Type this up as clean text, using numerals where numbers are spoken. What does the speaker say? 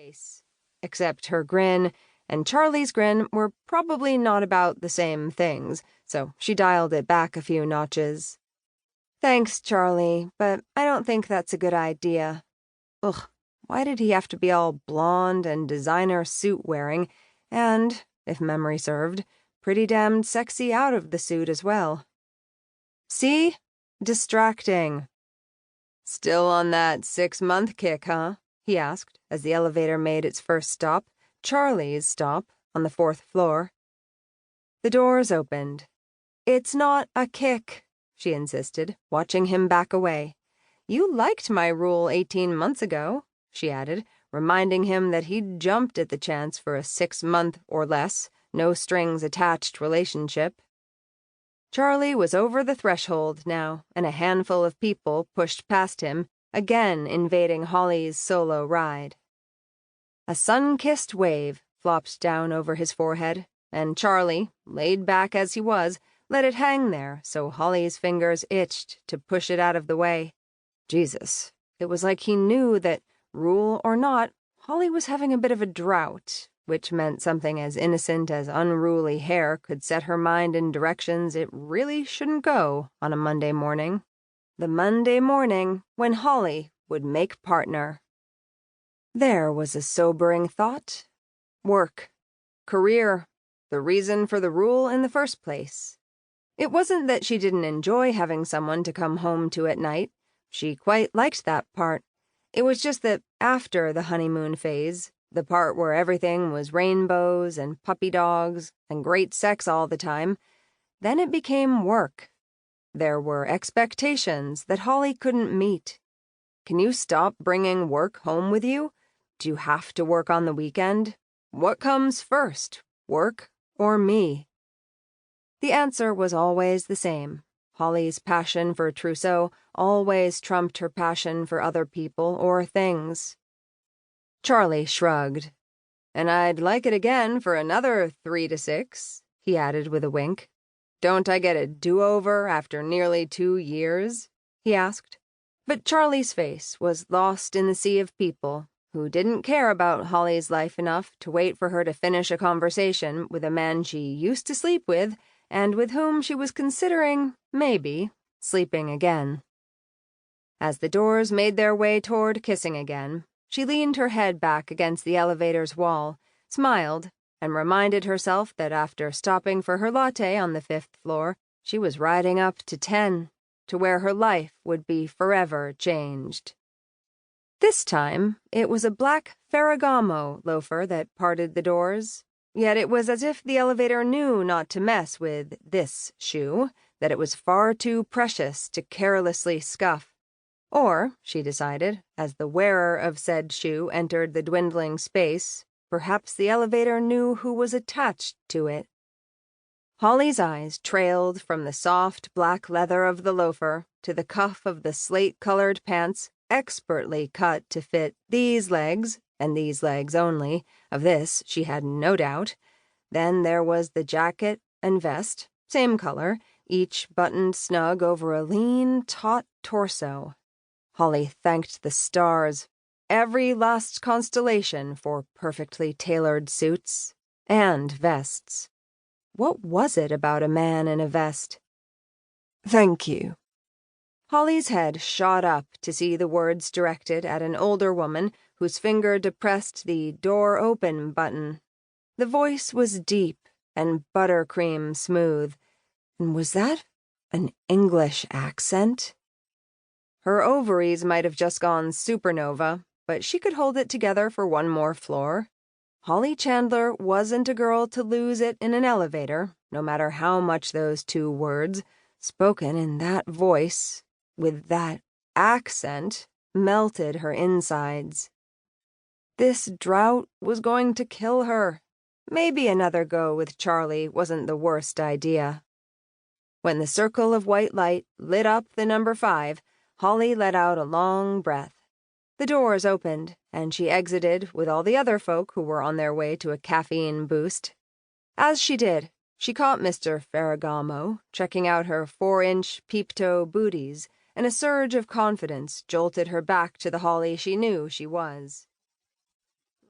face. Except her grin and Charlie's grin were probably not about the same things, so she dialed it back a few notches. "Thanks, Charlie, but I don't think that's a good idea. Ugh, why did he have to be all blonde and designer suit wearing, and, if memory served, pretty damned sexy out of the suit as well? See? Distracting." "Still on that 6-month kick, huh?" he asked as the elevator made its first stop, Charlie's stop, on the 4th floor. The doors opened. "It's not a kick," she insisted, watching him back away. "You liked my rule 18 months ago," she added, reminding him that he'd jumped at the chance for a 6-month or less, no-strings-attached relationship. Charlie was over the threshold now, and a handful of people pushed past him, again invading Holly's solo ride. A sun-kissed wave flopped down over his forehead, and Charlie, laid back as he was, let it hang there so Holly's fingers itched to push it out of the way. Jesus, it was like he knew that, rule or not, Holly was having a bit of a drought, which meant something as innocent as unruly hair could set her mind in directions it really shouldn't go on a Monday morning. The Monday morning when Holly would make partner. There was a sobering thought. Work. Career. The reason for the rule in the first place. It wasn't that she didn't enjoy having someone to come home to at night. She quite liked that part. It was just that after the honeymoon phase, the part where everything was rainbows and puppy dogs and great sex all the time, then it became work. There were expectations that Holly couldn't meet. Can you stop bringing work home with you? Do you have to work on the weekend? What comes first, work or me? The answer was always the same. Holly's passion for trousseau always trumped her passion for other people or things. Charlie shrugged. "And I'd like it again for another 3 to 6, he added with a wink. "Don't I get a do-over after nearly 2 years?" he asked. But Charlie's face was lost in the sea of people who didn't care about Holly's life enough to wait for her to finish a conversation with a man she used to sleep with and with whom she was considering, maybe, sleeping again. As the doors made their way toward kissing again, she leaned her head back against the elevator's wall, smiled, and reminded herself that after stopping for her latte on the 5th floor, she was riding up to 10, to where her life would be forever changed. This time, it was a black Ferragamo loafer that parted the doors, yet it was as if the elevator knew not to mess with this shoe, that it was far too precious to carelessly scuff. Or, she decided, as the wearer of said shoe entered the dwindling space, perhaps the elevator knew who was attached to it. Holly's eyes trailed from the soft black leather of the loafer to the cuff of the slate-colored pants expertly cut to fit these legs, and these legs only. Of this she had no doubt. Then there was the jacket and vest, same color, each buttoned snug over a lean, taut torso. Holly thanked the stars, every last constellation, for perfectly tailored suits and vests. What was it about a man in a vest? "Thank you." Holly's head shot up to see the words directed at an older woman whose finger depressed the door open button. The voice was deep and buttercream smooth. And was that an English accent? Her ovaries might have just gone supernova, but she could hold it together for one more floor. Holly Chandler wasn't a girl to lose it in an elevator, no matter how much those 2 words, spoken in that voice, with that accent, melted her insides. This drought was going to kill her. Maybe another go with Charlie wasn't the worst idea. When the circle of white light lit up the number 5, Holly let out a long breath. The doors opened, and she exited with all the other folk who were on their way to a caffeine boost. As she did, she caught Mr. Ferragamo checking out her 4-inch peep-toe booties, and a surge of confidence jolted her back to the Holly she knew she was.